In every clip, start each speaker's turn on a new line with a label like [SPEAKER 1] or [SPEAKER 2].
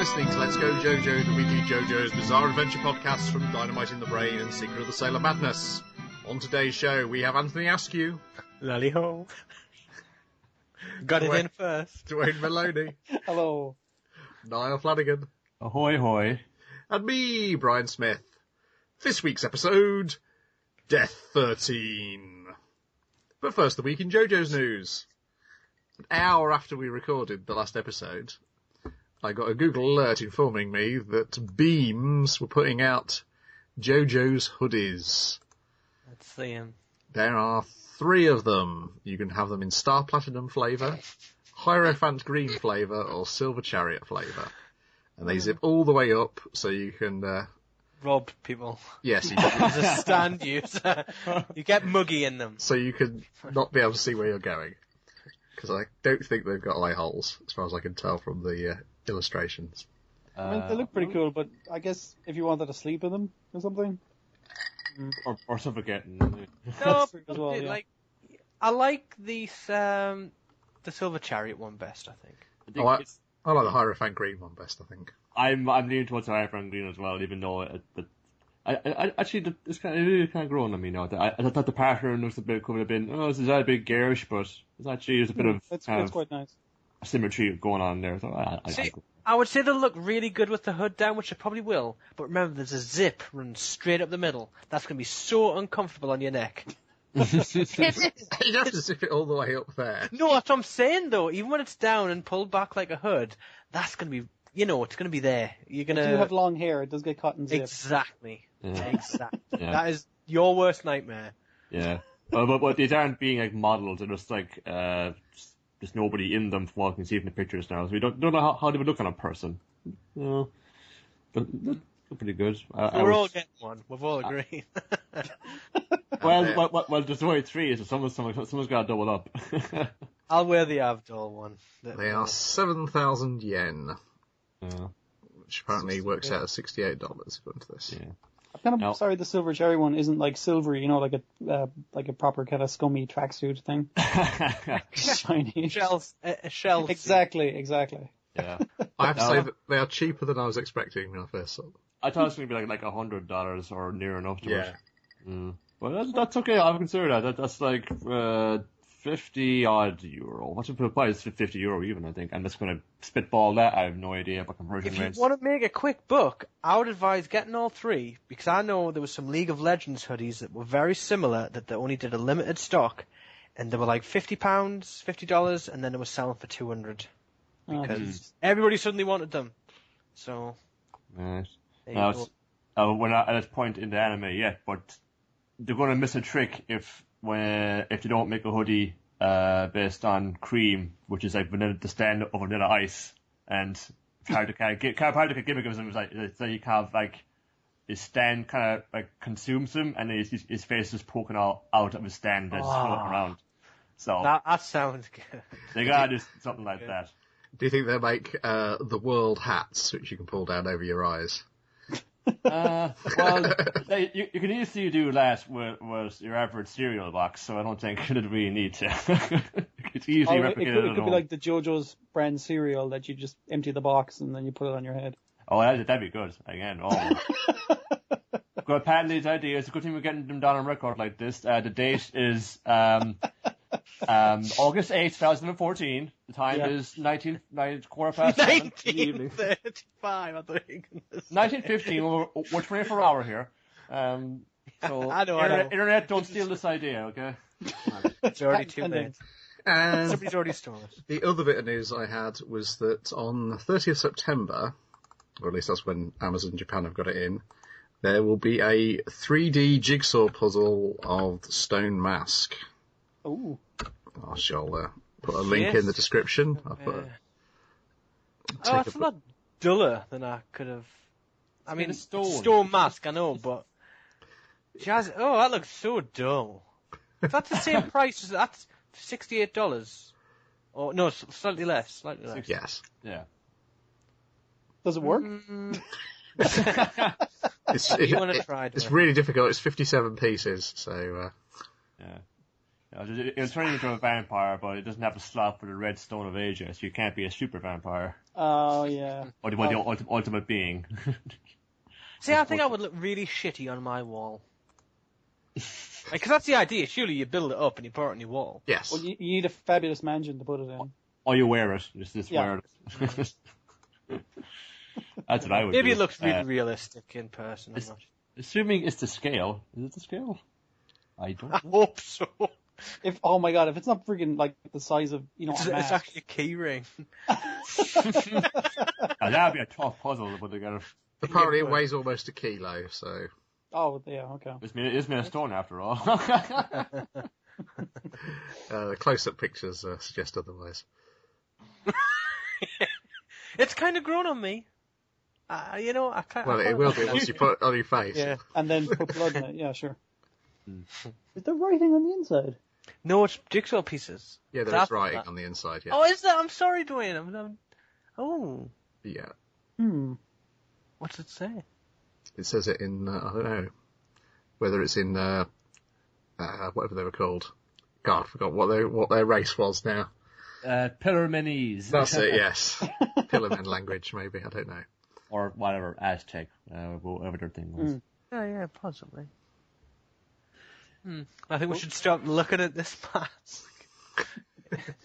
[SPEAKER 1] listening to Let's Go JoJo, the weekly JoJo's Bizarre Adventure podcast from Dynamite in the Brain and Secret of the Sailor Madness. On today's show, we have Anthony Askew.
[SPEAKER 2] Lally-ho. Got it in first.
[SPEAKER 1] Dwayne Maloney.
[SPEAKER 3] Hello.
[SPEAKER 1] Niall Flanagan.
[SPEAKER 4] Ahoy hoy.
[SPEAKER 1] And me, Brian Smith. This week's episode, Death 13. But first, the week in JoJo's news. An hour after we recorded the last episode, I got a Google alert informing me that Beams were putting out JoJo's hoodies.
[SPEAKER 2] Let's see him.
[SPEAKER 1] There are 3 of them. You can have them in Star Platinum flavour, Hierophant Green flavour, or Silver Chariot flavour. And they zip all the way up, so you can...
[SPEAKER 2] rob people.
[SPEAKER 1] Yes, you
[SPEAKER 2] As a stand user. You get muggy in them.
[SPEAKER 1] so you can not be able to see where you're going. Because I don't think they've got eye holes, as far as I can tell from the illustrations.
[SPEAKER 3] I mean, they look pretty cool, but I guess if you wanted to sleep in them or something.
[SPEAKER 4] Or suffocating.
[SPEAKER 2] No,
[SPEAKER 3] true as well, yeah.
[SPEAKER 2] like, I like the Silver Chariot one best, I think.
[SPEAKER 1] I like the Hierophant Green one best, I think.
[SPEAKER 4] I'm leaning towards the Hierophant Green as well, even though I actually it's kind of growing on me now. I thought the pattern was could have been this is a bit garish, but it's actually there's a bit of
[SPEAKER 3] It's quite nice.
[SPEAKER 4] symmetry going on there. So
[SPEAKER 2] I would say they'll look really good with the hood down, which they probably will. But remember, there's a zip running straight up the middle. That's going to be so uncomfortable on your neck.
[SPEAKER 1] You'd have to zip it all the way up there.
[SPEAKER 2] No, that's what I'm saying, though. Even when it's down and pulled back like a hood, that's going to be, it's going to be there. You're going to...
[SPEAKER 3] If you have long hair, it does get caught in zip.
[SPEAKER 2] Exactly.
[SPEAKER 4] Yeah.
[SPEAKER 2] Exactly.
[SPEAKER 4] Yeah.
[SPEAKER 2] That is your worst nightmare.
[SPEAKER 4] yeah. But these aren't being like modelled. They're just like just nobody in them from what you can see from the pictures now. So we don't know how they would look on a person. But they're pretty good.
[SPEAKER 2] We're all getting one. We've all agreed.
[SPEAKER 4] Well, there's only 3, so someone's got to double up.
[SPEAKER 2] I'll wear the Avdol one.
[SPEAKER 1] They are 7,000 yen,
[SPEAKER 4] Yeah.
[SPEAKER 1] which apparently works out at $68 according to this.
[SPEAKER 4] Yeah.
[SPEAKER 3] I'm kind of sorry the Silver Cherry one isn't like silvery, like a proper kind of scummy tracksuit thing. Shiny.
[SPEAKER 2] Shells.
[SPEAKER 3] Exactly.
[SPEAKER 4] Yeah.
[SPEAKER 1] I have to say that they are cheaper than I was expecting when I first saw them.
[SPEAKER 4] I thought it was going to be like $100 or near enough to it.
[SPEAKER 1] Yeah.
[SPEAKER 4] But that's okay. I've considered that. That's like 50 odd euro. What's the price? 50 euro even, I think. I'm just going to spitball that. I have no idea about conversion
[SPEAKER 2] If you
[SPEAKER 4] rates.
[SPEAKER 2] want to make a quick buck, I would advise getting all 3, because I know there was some League of Legends hoodies that were very similar, that they only did a limited stock, and they were like £50, $50, and then they were selling for 200 because everybody suddenly wanted them. So,
[SPEAKER 4] Right.
[SPEAKER 2] there
[SPEAKER 4] Now,
[SPEAKER 2] you go.
[SPEAKER 4] we're not at this point in the anime yet, but they're going to miss a trick if they don't make a hoodie based on cream, which is like the stand of vanilla ice, and part of the gimmick of them is like so you have like his stand kind of like consumes him, and his face is poking out of his stand that's floating around. So
[SPEAKER 2] That sounds good.
[SPEAKER 4] they gotta do something like that.
[SPEAKER 1] Do you think they'll make the world hats, which you can pull down over your eyes?
[SPEAKER 4] Well, you can easily do that with your average cereal box, so I don't think you'd really need to. It's easily replicated
[SPEAKER 3] It
[SPEAKER 4] at
[SPEAKER 3] could
[SPEAKER 4] home.
[SPEAKER 3] be like the JoJo's brand cereal that you just empty the box and then you put it on your head.
[SPEAKER 4] Oh, that'd be good. Again, Good patent these ideas. It's a good thing we're getting them down on record like this. The date is August 8th, 2014. The time is 19:15 in the evening.
[SPEAKER 2] 1935, I think.
[SPEAKER 4] 1915. We're 24 hour here. So
[SPEAKER 2] I know.
[SPEAKER 4] Internet, don't steal this idea, okay?
[SPEAKER 2] It's already too
[SPEAKER 3] And then-
[SPEAKER 2] late.
[SPEAKER 1] And
[SPEAKER 2] Somebody's already stolen it.
[SPEAKER 1] the other bit of news I had was that on the 30th September, or at least that's when Amazon Japan have got it in, there will be a 3D jigsaw puzzle of the Stone Mask.
[SPEAKER 3] Ooh.
[SPEAKER 1] I shall put a link in the description. I'll put
[SPEAKER 2] It's a lot duller than I could have. I mean,
[SPEAKER 4] It's stone.
[SPEAKER 2] stone mask, I know, but that looks so dull. If that's the same price, that's $68. Or no, slightly less.
[SPEAKER 1] Yes.
[SPEAKER 4] Yeah.
[SPEAKER 3] Does it work?
[SPEAKER 1] It's
[SPEAKER 2] You want to try it?
[SPEAKER 1] really difficult. It's 57 pieces, so...
[SPEAKER 4] Yeah. It'll turn into a vampire, but it doesn't have a slot for the red stone of Asia, so you can't be a super vampire.
[SPEAKER 3] Oh, yeah.
[SPEAKER 4] Or the ultimate being.
[SPEAKER 2] See, I think I would look really shitty on my wall. Because that's the idea. Surely you build it up and you put it on your wall.
[SPEAKER 1] Yes.
[SPEAKER 3] Well, you need a fabulous mansion to put it in.
[SPEAKER 4] Or you wear it. Just wear it. That's what I would do.
[SPEAKER 2] Maybe it looks really realistic in person. I'm not...
[SPEAKER 4] Assuming it's the scale. Is it the scale? I don't
[SPEAKER 2] I hope so.
[SPEAKER 3] Oh my god, if it's not freaking like the size of, a
[SPEAKER 2] It's
[SPEAKER 3] mask.
[SPEAKER 2] actually a key ring.
[SPEAKER 4] That'd be a tough puzzle to put together.
[SPEAKER 1] Apparently it weighs almost a kilo, so...
[SPEAKER 3] Oh, yeah, okay.
[SPEAKER 4] It's made of stone after all.
[SPEAKER 1] The close-up pictures suggest otherwise.
[SPEAKER 2] It's kind of grown on me. I can't...
[SPEAKER 1] Well, it will be once you put it on your face.
[SPEAKER 2] Yeah.
[SPEAKER 3] And then put blood in it, yeah, sure. Is there writing on the inside?
[SPEAKER 2] No, it's jigsaw pieces.
[SPEAKER 1] Yeah, there is writing on the inside, yeah.
[SPEAKER 2] Oh, is there? I'm sorry, Dwayne. Oh.
[SPEAKER 1] Yeah.
[SPEAKER 2] What's it say?
[SPEAKER 1] It says it in, I don't know, whether it's in, whatever they were called. God, I forgot what their race was now.
[SPEAKER 4] Pillarmenese.
[SPEAKER 1] That's it, yes. Pillarmen language, maybe, I don't know.
[SPEAKER 4] Or whatever, Aztec, whatever their thing was.
[SPEAKER 2] Yeah, possibly. I think we should stop looking at this mask.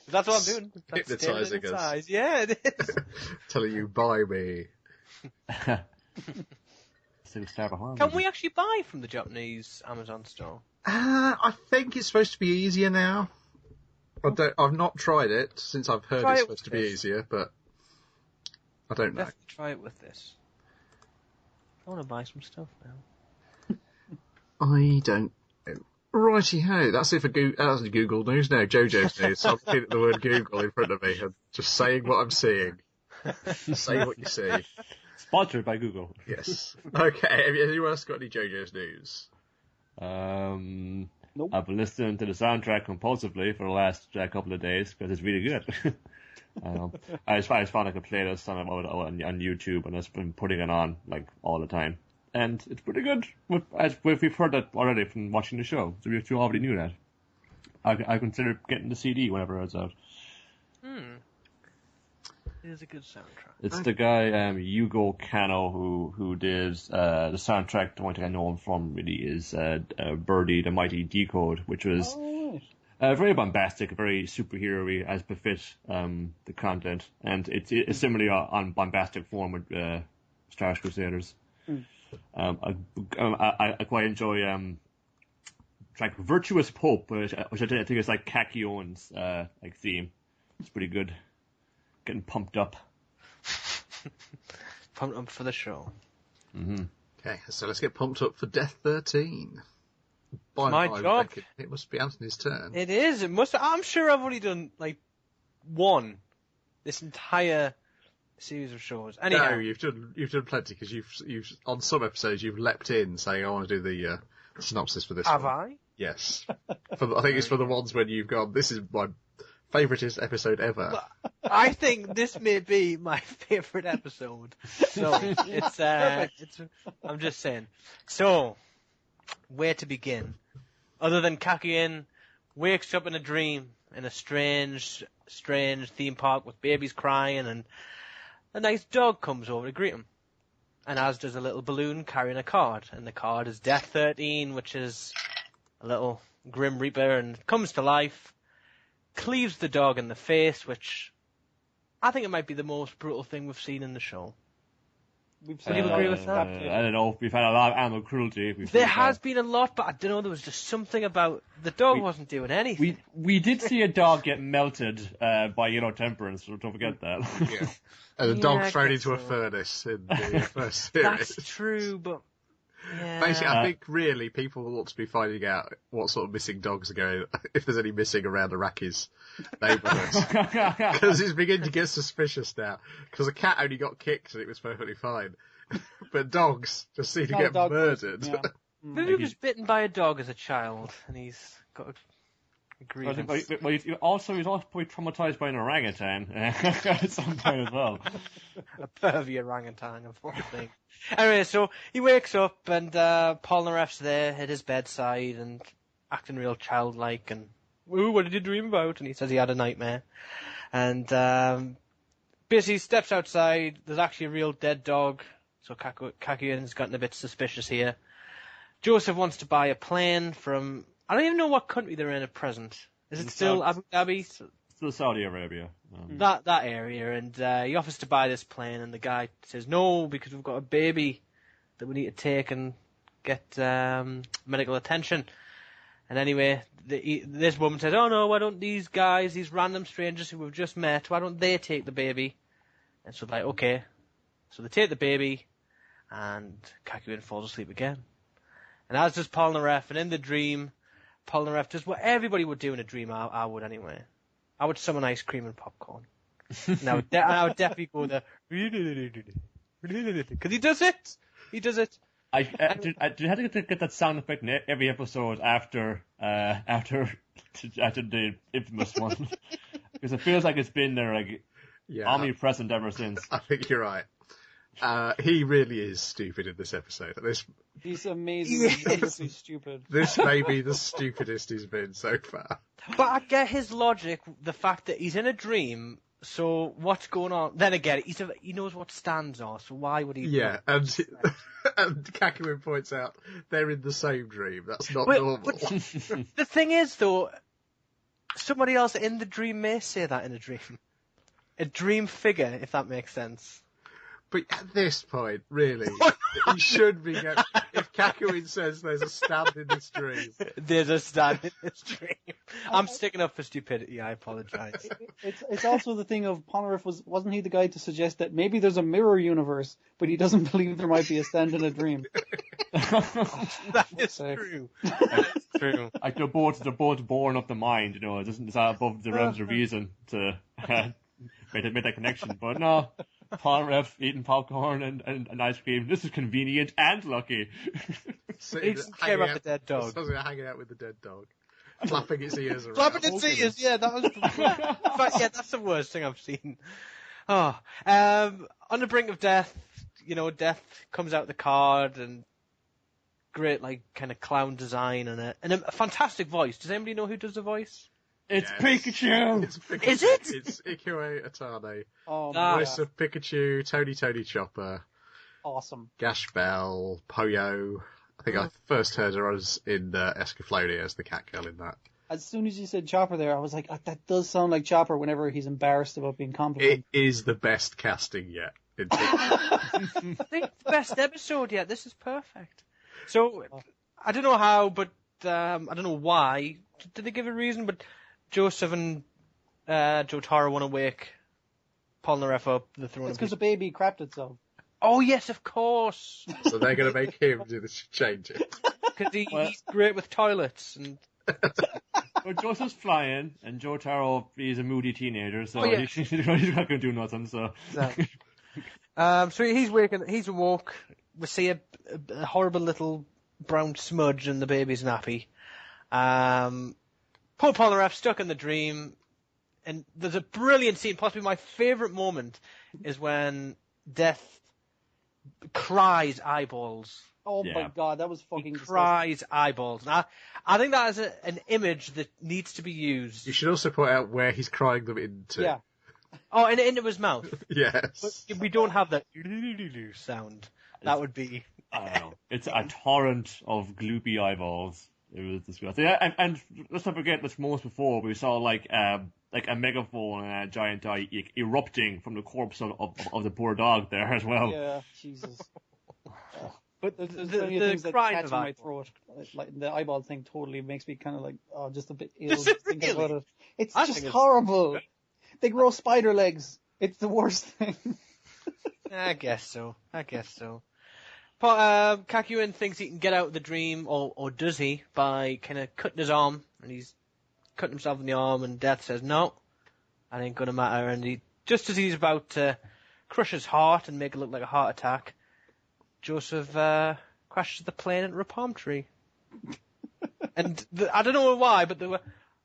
[SPEAKER 2] That's what I'm doing. That's
[SPEAKER 1] Hypnotising us.
[SPEAKER 2] eyes. Yeah, it is.
[SPEAKER 1] Telling you, buy me.
[SPEAKER 2] Can we actually buy from the Japanese Amazon store?
[SPEAKER 1] I think it's supposed to be easier now. I've not tried it since I've heard it's supposed to be easier, but I don't know.
[SPEAKER 2] Definitely try it with this. I want to buy some stuff now.
[SPEAKER 1] I don't know. Righty-ho, that's it for Google News now, JoJo's News. So I'm looking at the word Google in front of me and just saying what I'm seeing. Say what you see.
[SPEAKER 4] Sponsored by Google.
[SPEAKER 1] Yes. Okay, have anyone else got any JoJo's News?
[SPEAKER 3] Nope.
[SPEAKER 4] I've been listening to the soundtrack compulsively for the last couple of days because it's really good. I just found like a playlist on YouTube and I've been putting it on like all the time. And it's pretty good. We've heard that already from watching the show, so we already knew that. I consider getting the CD whenever it's out.
[SPEAKER 2] It is a good soundtrack.
[SPEAKER 4] It's the guy Yugo Kanno who did the soundtrack. The only thing I know him from really is Birdie the Mighty Decode, which was very bombastic, very superhero-y as befit the content, and it's similarly on bombastic form with Star Crusaders. I quite enjoy like Virtuous Pope, which I think is like Kakion's like theme. It's pretty good. Getting pumped up.
[SPEAKER 2] Pumped up for the show.
[SPEAKER 1] Okay, so let's get pumped up for Death 13.
[SPEAKER 2] My job.
[SPEAKER 1] It must be Anthony's turn.
[SPEAKER 2] It is. It must. I'm sure I've only done like one this entire series of shows. Anyhow,
[SPEAKER 1] No, you've done plenty because you've on some episodes you've leapt in saying I want to do the synopsis for this.
[SPEAKER 2] have
[SPEAKER 1] one.
[SPEAKER 2] I?
[SPEAKER 1] Yes. I think it's for the ones when you've gone. This is my favouriteest episode ever.
[SPEAKER 2] Well, I think this may be my favourite episode. So it's I'm just saying. So where to begin? Other than Kakien wakes up in a dream in a strange theme park with babies crying and a nice dog comes over to greet him. And as does a little balloon carrying a card. And the card is Death 13, which is a little Grim Reaper, and comes to life, cleaves the dog in the face, which I think it might be the most brutal thing we've seen in the show.
[SPEAKER 3] Would
[SPEAKER 2] you agree with that?
[SPEAKER 4] I don't know. We've had a lot of animal cruelty.
[SPEAKER 2] There has been a lot, but I don't know, there was just something about the dog wasn't doing anything.
[SPEAKER 4] We did see a dog get melted by Yellow Temperance, so don't forget that.
[SPEAKER 1] Yeah. And the dog thrown into a furnace in the first series.
[SPEAKER 2] That's true, but yeah.
[SPEAKER 1] Basically, I think really people ought to be finding out what sort of missing dogs are going, if there's any missing around Araki's neighbourhood. Because it's beginning to get suspicious now. Because a cat only got kicked and it was perfectly fine. But dogs just seem to get murdered.
[SPEAKER 3] Yeah.
[SPEAKER 2] Maybe he was bitten by a dog as a child, and he's got a grievance.
[SPEAKER 4] Well, he's also probably traumatized by an orangutan at some point as well.
[SPEAKER 2] A pervy orangutan, of all things. Anyway, so he wakes up and Polnareff's there at his bedside and acting real childlike, and ooh, what did you dream about? And he says he had a nightmare. And basically he steps outside. There's actually a real dead dog. So Kakyoin's gotten a bit suspicious here. Joseph wants to buy a plane from... I don't even know what country they're in at present. Is it still Abu Dhabi?
[SPEAKER 4] Still Saudi Arabia.
[SPEAKER 2] That area. And he offers to buy this plane, and the guy says, no, because we've got a baby that we need to take and get medical attention. And anyway, this woman says, oh no, why don't these guys, these random strangers who we've just met, why don't they take the baby? And so they're like, okay. So they take the baby, and Kakyoin falls asleep again. And as does Polnareff, and in the dream, Polnareff does what everybody would do in a dream, I would anyway. I would summon ice cream and popcorn. And I would definitely go there. Because he does it! He does it.
[SPEAKER 4] I had to get that sound effect in every episode after the infamous one. Because it feels like it's been there, like, omnipresent ever since.
[SPEAKER 1] I think you're right. He really is stupid in this episode.
[SPEAKER 3] He's amazingly wonderfully stupid.
[SPEAKER 1] This may be the stupidest he's been so far.
[SPEAKER 2] But I get his logic, the fact that he's in a dream, so what's going on? Then again, he knows what stands are, so why would he...
[SPEAKER 1] Yeah, and Kakyoin points out they're in the same dream. That's not normal.
[SPEAKER 2] But the thing is, though, somebody else in the dream may say that in a dream. A dream figure, if that makes sense.
[SPEAKER 1] But at this point, really, he should be going... If Kakyoin says there's a stand in this dream...
[SPEAKER 2] There's a stand in this dream. I'm sticking up for stupidity, I apologise.
[SPEAKER 3] It's also the thing of Polnareff wasn't he the guy to suggest that maybe there's a mirror universe, but he doesn't believe there might be a stand in a dream.
[SPEAKER 2] That is true. That's true.
[SPEAKER 4] Like they're both born of the mind, you know, it's not above the realms of reason to make that connection. But no, Polnareff eating popcorn and ice cream. This is convenient and lucky.
[SPEAKER 2] He doesn't care about the dead dog.
[SPEAKER 1] Hanging out with the dead dog. Flapping its ears around.
[SPEAKER 2] Flapping its ears, yeah, that was... In fact, yeah, that's the worst thing I've seen. Oh, on the brink of death, you know, death comes out the card and great, like, kind of clown design and a fantastic voice. Does anybody know who does the voice?
[SPEAKER 4] It's Pikachu!
[SPEAKER 1] It's Pikachu!
[SPEAKER 2] Is it?
[SPEAKER 1] It's Ikue Atane.
[SPEAKER 3] Oh,
[SPEAKER 1] Voice of Pikachu, Tony Chopper,
[SPEAKER 3] awesome.
[SPEAKER 1] Gash Bell, Poyo. I think I first heard her in Escaflowne as the cat girl in that.
[SPEAKER 3] As soon as you said Chopper there, I was like, that does sound like Chopper whenever he's embarrassed about being complimented.
[SPEAKER 1] It is the best casting yet.
[SPEAKER 2] I think it's the best episode yet. This is perfect. So, I don't know how, but I don't know why. Did they give a reason? But Joseph and Jotaro want to wake Polnareff up the throne.
[SPEAKER 3] It's because the baby crapped itself.
[SPEAKER 2] Oh yes, of course.
[SPEAKER 1] So they're going to make him do the change it.
[SPEAKER 2] Because he's great with toilets. And
[SPEAKER 4] well, Joseph's flying, and Jotaro is a moody teenager, so he's not going to do nothing. So,
[SPEAKER 2] exactly. So he's awoke. We see a horrible little brown smudge in the baby's nappy. Poor Polnareff stuck in the dream, and there's a brilliant scene. Possibly my favourite moment is when Death cries eyeballs.
[SPEAKER 3] Oh my god, that was fucking disgusting.
[SPEAKER 2] Cries eyeballs. Now, I think that is an image that needs to be used.
[SPEAKER 1] You should also point out where he's crying them into.
[SPEAKER 3] Yeah.
[SPEAKER 2] Oh, and into his mouth.
[SPEAKER 1] Yes.
[SPEAKER 2] But we don't have that sound. That would be...
[SPEAKER 4] I don't know. It's a torrent of gloopy eyeballs. It was disgusting. Yeah, and let's not forget this moments before we saw like a megaphone and a giant eye erupting from the corpse of the poor dog there as well.
[SPEAKER 3] Yeah, Jesus.
[SPEAKER 2] But
[SPEAKER 3] there's plenty of things that
[SPEAKER 2] crying
[SPEAKER 3] catch in my throat. Like the eyeball thing totally makes me kind of like, just a bit ill thinking about it. It's just horrible. They grow spider legs. It's the worst thing.
[SPEAKER 2] I guess so. But Kakyoin thinks he can get out of the dream, or does he, by kind of cutting his arm, and he's cutting himself in the arm, and Death says, no, that ain't gonna matter, and just as he's about to crush his heart and make it look like a heart attack, Joseph crashes the plane into a palm tree. And I don't know why, but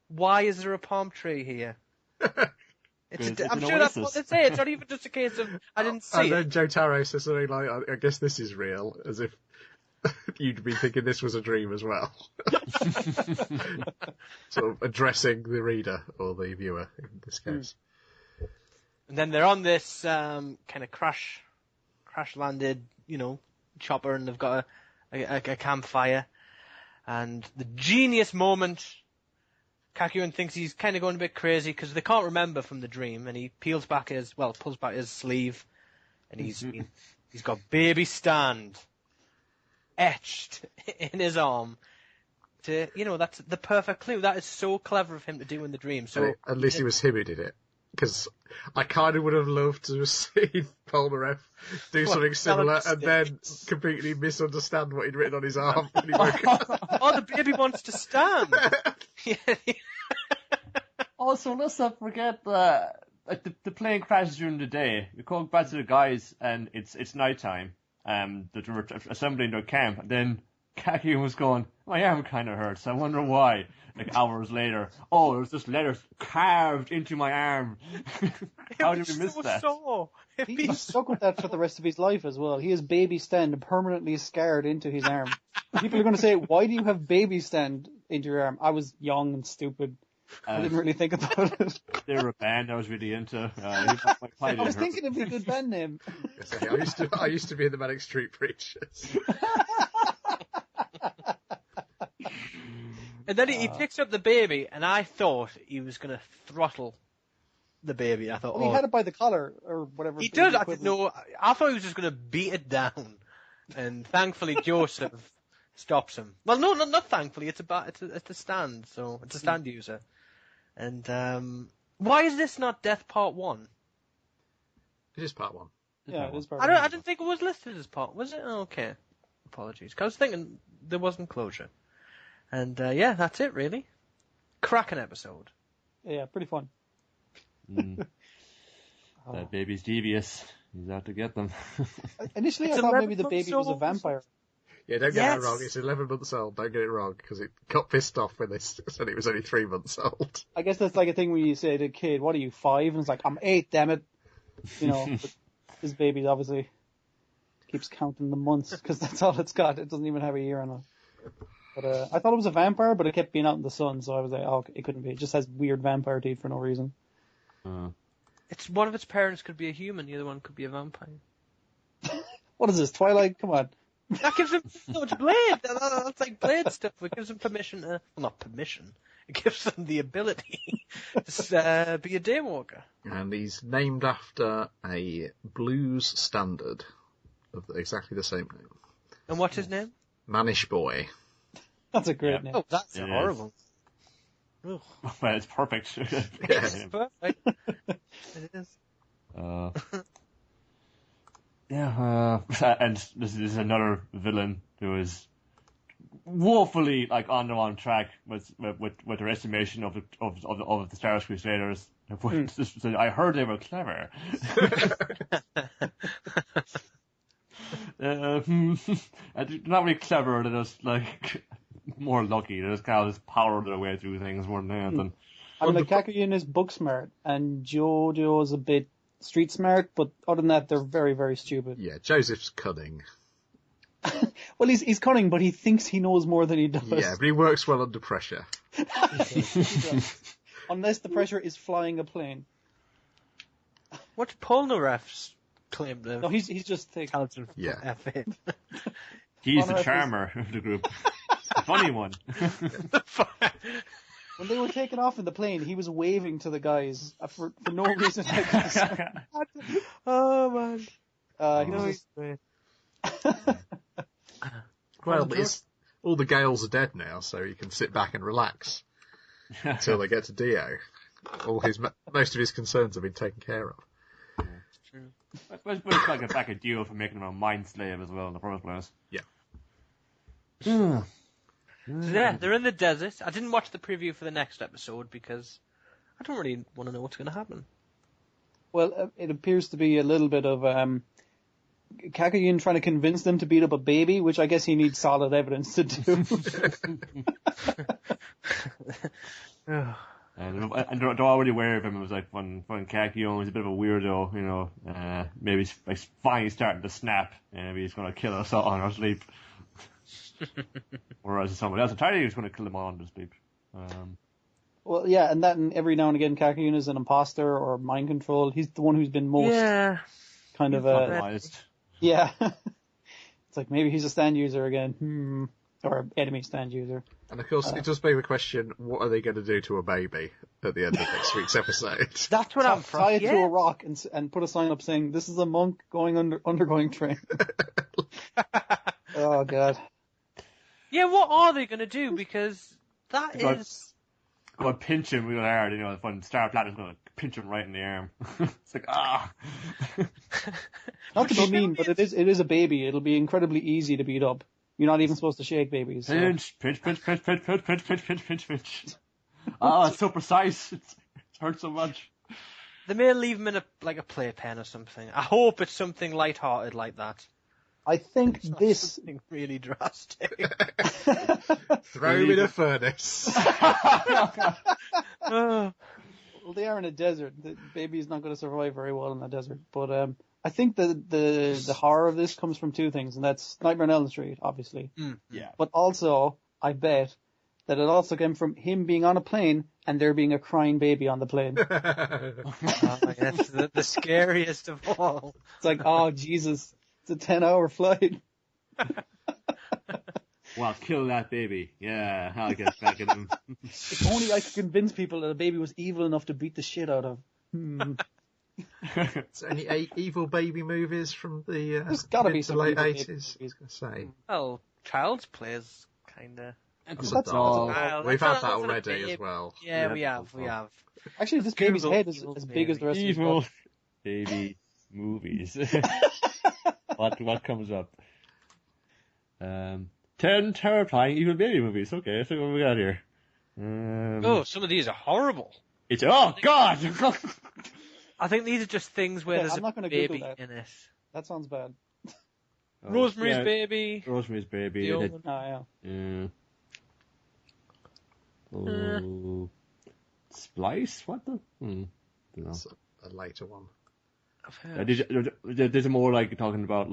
[SPEAKER 2] why is there a palm tree here? I'm sure that's what they say. It's not even just a case of I didn't see it.
[SPEAKER 1] And then Jotaro says something like, I guess this is real, as if you'd be thinking this was a dream as well. Sort of addressing the reader, or the viewer, in this case.
[SPEAKER 2] And then they're on this kind of crash landed, chopper, and they've got a campfire. And the genius moment, Kakyoin thinks he's kind of going a bit crazy because they can't remember from the dream, and he pulls back his sleeve, and he's got baby stand etched in his arm. That's the perfect clue. That is so clever of him to do in the dream. So
[SPEAKER 1] at least it was him who did it. Because I kind of would have loved to have seen Polnareff do something similar and then completely misunderstand what he'd written on his arm when he woke up.
[SPEAKER 2] Oh, the baby wants to stand.
[SPEAKER 4] Also, let's not forget the plane crashes during the day. We call back to the guys, and it's nighttime. That we're assembling their camp. And then Kakyoin was going, my arm kind of hurts. I wonder why. Like hours later, there's just letters carved into my arm. How did we miss that?
[SPEAKER 3] He's stuck with that for the rest of his life as well. He has baby stand permanently scarred into his arm. People are going to say, why do you have baby stand into your arm? I was young and stupid. I didn't really think about it.
[SPEAKER 4] They were a band I was really into.
[SPEAKER 3] I was thinking it'd be a good band name.
[SPEAKER 1] I used to be in the Manic Street Preachers.
[SPEAKER 2] And then he picks up the baby, and I thought he was going to throttle the baby. I thought,
[SPEAKER 3] he had it by the collar, or whatever.
[SPEAKER 2] He did. I didn't know. I thought he was just going to beat it down. And thankfully, Joseph stops him. Well, no, not thankfully. It's a stand, so it's a stand user. And why is this not Death Part 1?
[SPEAKER 1] It is Part 1.
[SPEAKER 3] Yeah, it is Part 1.
[SPEAKER 2] I didn't think it was listed as part. Was it? Oh, okay. Apologies. 'Cause I was thinking there wasn't closure. And that's it really. Cracking episode.
[SPEAKER 3] Yeah, pretty fun.
[SPEAKER 4] That baby's devious. He's out to get them.
[SPEAKER 3] Initially, I thought maybe the baby was a vampire.
[SPEAKER 1] Yeah, don't get it wrong. It's 11 months old. Don't get it wrong, because it got pissed off when they said it was only 3 months old.
[SPEAKER 3] I guess that's like a thing when you say to a kid, "What are you, 5?" And it's like, "I'm 8, damn it." But this baby obviously keeps counting the months because that's all it's got. It doesn't even have a year on it. But I thought it was a vampire, but it kept being out in the sun, so I was like, oh, it couldn't be. It just has weird vampire teeth for no reason.
[SPEAKER 2] It's one of its parents could be a human, the other one could be a vampire.
[SPEAKER 3] What is this, Twilight? Come on.
[SPEAKER 2] That gives him so much Blade. That's like Blade stuff. It gives him permission to... Well, not permission. It gives them the ability to be a daywalker.
[SPEAKER 1] And he's named after a blues standard of exactly the same name.
[SPEAKER 2] And what's his name?
[SPEAKER 1] Manish Boy.
[SPEAKER 3] That's a great name.
[SPEAKER 2] Oh, that's horrible.
[SPEAKER 4] Well, it's perfect.
[SPEAKER 2] It's perfect. It is.
[SPEAKER 4] And this is another villain who is woefully on the wrong track with their estimation of the Star Wars Crusaders. I heard they were clever. They're not really clever. They're just more lucky. They just kind of just power their way through things more than anything.
[SPEAKER 3] I mean, Kakyoin is book smart, and JoJo is a bit street smart, but other than that, they're very, very stupid.
[SPEAKER 1] Yeah, Joseph's cunning.
[SPEAKER 3] Well, he's cunning, but he thinks he knows more than he does.
[SPEAKER 1] Yeah, but he works well under pressure.
[SPEAKER 3] Unless the pressure is flying a plane.
[SPEAKER 2] What's Polnareff's claim to?
[SPEAKER 3] No, he's just
[SPEAKER 2] talented.
[SPEAKER 1] Yeah.
[SPEAKER 2] F8.
[SPEAKER 4] He's the charmer of the group. The funny one.
[SPEAKER 3] When they were taking off in the plane, he was waving to the guys for no reason.
[SPEAKER 2] Oh man!
[SPEAKER 3] He was
[SPEAKER 2] great.
[SPEAKER 1] Well, all the Gales are dead now, so he can sit back and relax until they get to Dio. Most of his concerns have been taken care of.
[SPEAKER 4] True. But it's like a back a deal for making him a mind slave as well in the first place.
[SPEAKER 1] Yeah.
[SPEAKER 2] Yeah, they're in the desert. I didn't watch the preview for the next episode because I don't really want to know what's going to happen.
[SPEAKER 3] Well, it appears to be a little bit of Kakyoin trying to convince them to beat up a baby, which I guess he needs solid evidence to do.
[SPEAKER 4] And they're already aware of him. It was like when Kakyoin was a bit of a weirdo, maybe he's finally starting to snap, and maybe he's going to kill us all in our sleep. Whereas someone else entirely was going to kill them all in their sleep.
[SPEAKER 3] Well, yeah, and every now and again, Kakyoin is an imposter or mind controlled. He's the one who's been most kind of
[SPEAKER 4] compromised.
[SPEAKER 3] Yeah. It's like maybe he's a stand user again. Or enemy stand user.
[SPEAKER 1] And of course, it does beg the question, what are they going to do to a baby at the end of next week's episode?
[SPEAKER 2] That's what I'm
[SPEAKER 3] tie it to a rock and put a sign up saying, "This is a monk undergoing training." Oh, God.
[SPEAKER 2] Yeah, what are they going to do? Because that is...
[SPEAKER 4] Go and pinch him real hard, when Star Platinum's going to pinch him right in the arm. It's like,
[SPEAKER 3] Not to be mean, but it is a baby. It'll be incredibly easy to beat up. You're not even supposed to shake babies. So.
[SPEAKER 4] Pinch. Oh, it's so precise. It hurts so much.
[SPEAKER 2] They may leave him in a playpen or something. I hope it's something light-hearted like that.
[SPEAKER 3] I think this...
[SPEAKER 2] Something really drastic.
[SPEAKER 1] Throw him in a furnace.
[SPEAKER 3] Well, they are in a desert. The baby's not going to survive very well in a desert. But I think the horror of this comes from two things, and that's Nightmare on Elm Street, obviously.
[SPEAKER 4] Yeah.
[SPEAKER 3] But also, I bet that it also came from him being on a plane and there being a crying baby on the plane.
[SPEAKER 2] That's the scariest of all.
[SPEAKER 3] It's like, oh, Jesus, it's a 10-hour flight.
[SPEAKER 4] Well, kill that baby. Yeah, I'll get back at him.
[SPEAKER 3] If only I could convince people that a baby was evil enough to beat the shit out of.
[SPEAKER 1] Is there any evil baby movies from the
[SPEAKER 3] There's gotta be
[SPEAKER 1] mid to
[SPEAKER 3] some
[SPEAKER 1] late
[SPEAKER 3] evil
[SPEAKER 1] 80s?
[SPEAKER 3] baby
[SPEAKER 1] I was going to say.
[SPEAKER 2] Well, Child's Play is kind of...
[SPEAKER 3] That's
[SPEAKER 1] all.
[SPEAKER 2] Well,
[SPEAKER 1] We've
[SPEAKER 2] that's
[SPEAKER 1] had that
[SPEAKER 2] not a
[SPEAKER 1] already
[SPEAKER 2] baby.
[SPEAKER 1] as well.
[SPEAKER 2] Yeah, we have.
[SPEAKER 3] Actually, this baby's
[SPEAKER 2] Google
[SPEAKER 3] head is
[SPEAKER 2] evil
[SPEAKER 3] as big as the rest
[SPEAKER 4] Evil
[SPEAKER 3] of his
[SPEAKER 4] baby movies. What comes up? 10 terrifying evil baby movies. Okay, so what we got here?
[SPEAKER 2] Some of these are horrible.
[SPEAKER 4] Oh God!
[SPEAKER 2] I think these are just things where
[SPEAKER 3] Yeah,
[SPEAKER 2] there's
[SPEAKER 3] I'm not
[SPEAKER 2] a
[SPEAKER 3] gonna
[SPEAKER 2] baby
[SPEAKER 3] Google that.
[SPEAKER 2] in it.
[SPEAKER 3] That sounds bad.
[SPEAKER 2] Rosemary's Baby.
[SPEAKER 4] Rosemary's Baby.
[SPEAKER 2] The old one.
[SPEAKER 3] Oh, yeah.
[SPEAKER 4] Oh. Splice? What the? Dunno.
[SPEAKER 1] That's a later one.
[SPEAKER 2] I've heard.
[SPEAKER 4] There's more like talking about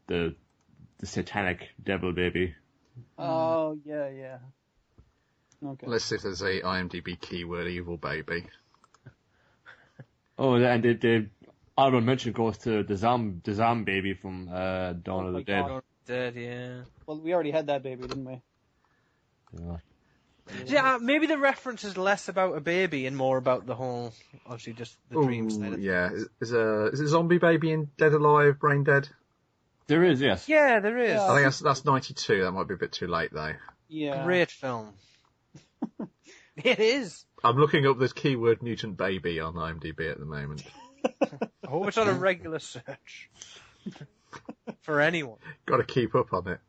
[SPEAKER 4] the satanic devil baby.
[SPEAKER 3] Oh, yeah. Okay.
[SPEAKER 1] Let's see if there's a IMDb keyword evil baby.
[SPEAKER 4] Oh, and the honorable mention goes to the zombie baby from Dawn of the Dead.
[SPEAKER 3] God.
[SPEAKER 2] Dead, yeah.
[SPEAKER 3] Well, we already had that baby, didn't we?
[SPEAKER 4] Yeah.
[SPEAKER 2] Yeah, maybe the reference is less about a baby and more about the whole, obviously, just the dream side of
[SPEAKER 1] yeah. Is it Zombie Baby in Dead Alive, Brain Dead?
[SPEAKER 4] There is, yes.
[SPEAKER 2] Yeah, there is.
[SPEAKER 3] Yeah.
[SPEAKER 1] I think that's 92. That might be a bit too late though.
[SPEAKER 3] Yeah.
[SPEAKER 2] Great film. It is.
[SPEAKER 1] I'm looking up this keyword mutant baby on IMDb at the moment.
[SPEAKER 2] I hope it's on a regular search. For anyone.
[SPEAKER 1] Got to keep up on it.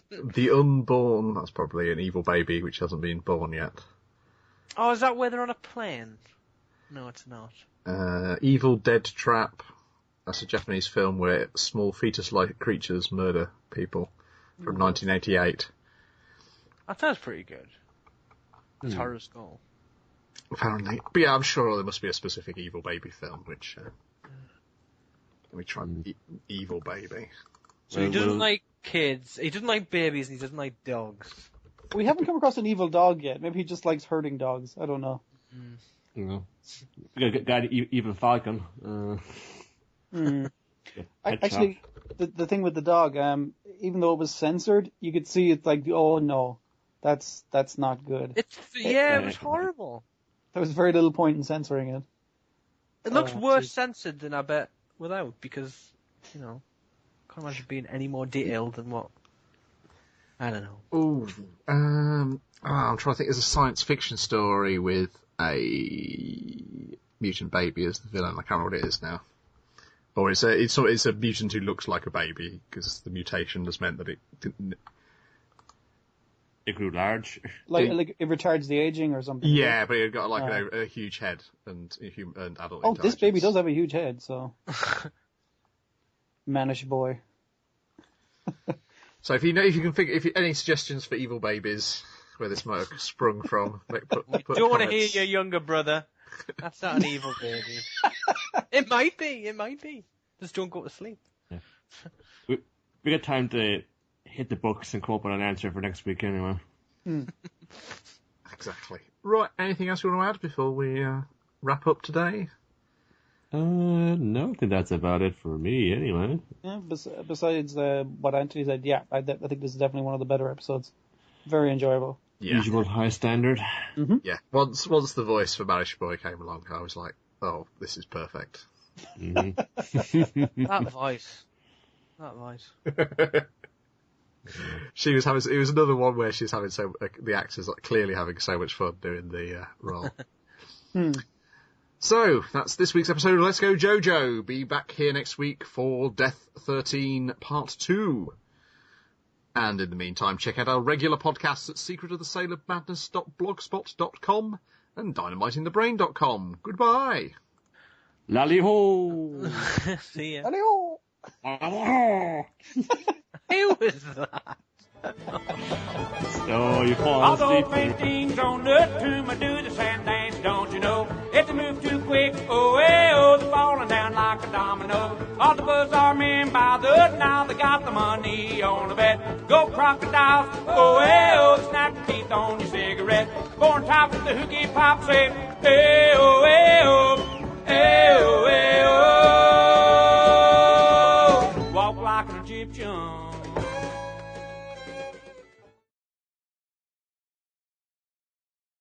[SPEAKER 1] The Unborn, that's probably an evil baby which hasn't been born yet.
[SPEAKER 2] Oh, is that where they're on a plane? No, it's not.
[SPEAKER 1] Evil Dead Trap. That's a Japanese film where small fetus-like creatures murder people from 1988.
[SPEAKER 2] That sounds pretty good. It's horror skull.
[SPEAKER 1] Apparently. But yeah, I'm sure there must be a specific evil baby film which... let me try Evil Baby.
[SPEAKER 2] So he doesn't like kids, he doesn't like babies, and he doesn't like dogs.
[SPEAKER 3] We haven't come across an evil dog yet. Maybe he just likes hurting dogs. I don't know.
[SPEAKER 4] You know. We got Evil Falcon.
[SPEAKER 3] Actually, the thing with the dog, even though it was censored, you could see it's like, oh no, that's not good.
[SPEAKER 2] It was horrible.
[SPEAKER 3] There was very little point in censoring it.
[SPEAKER 2] It looks worse censored than I bet without, because, can't imagine being any more detailed than what. I don't know.
[SPEAKER 1] Ooh. I'm trying to think. There's a science fiction story with a mutant baby as the villain. I can't remember what it is now. Or it's a mutant who looks like a baby because the mutation has meant that it didn't.
[SPEAKER 4] It grew large.
[SPEAKER 3] Like it retards the aging or something.
[SPEAKER 1] Yeah, but it got a huge head and adult.
[SPEAKER 3] Oh, this baby does have a huge head, so. Mannish boy.
[SPEAKER 1] So if you can think, any suggestions for evil babies where this might have sprung from, put
[SPEAKER 2] Don't want to hear
[SPEAKER 1] comments.
[SPEAKER 2] your younger brother. That's not an evil baby. It might be. Just don't go to sleep.
[SPEAKER 4] Yeah. We got time to hit the books and come up with an answer for next week anyway.
[SPEAKER 1] Exactly. Right, anything else you want to add before we wrap up today?
[SPEAKER 4] No, I think that's about it for me anyway.
[SPEAKER 3] Yeah, besides what Anthony said, yeah, I think this is definitely one of the better episodes. Very enjoyable.
[SPEAKER 1] Yeah.
[SPEAKER 4] Usual high standard.
[SPEAKER 3] Mm-hmm.
[SPEAKER 1] Yeah. Once the voice for Manish Boy came along, I was like, oh, this is perfect.
[SPEAKER 4] Mm-hmm.
[SPEAKER 2] That voice.
[SPEAKER 1] She was having. It was another one where she's having the actors like clearly having so much fun doing the role. So that's this week's episode of Let's Go JoJo. Be back here next week for Death 13 Part 2. And in the meantime, check out our regular podcasts at secretofthesailormadness.blogspot.com and dynamitingthebrain.com. Goodbye.
[SPEAKER 4] Lally-ho!
[SPEAKER 2] See ya.
[SPEAKER 3] Hello.
[SPEAKER 2] Who was that?
[SPEAKER 4] So you fall
[SPEAKER 5] Although
[SPEAKER 4] asleep.
[SPEAKER 5] painting's on up to my do the sand dance, don't you know? If they move too quick, oh, hey, oh, they're falling down like a domino. All the buzz are men by the now they got the money on the bet. Go crocodiles, oh, hey, oh, snap your teeth on your cigarette. Born top with the hooky pop, say, hey.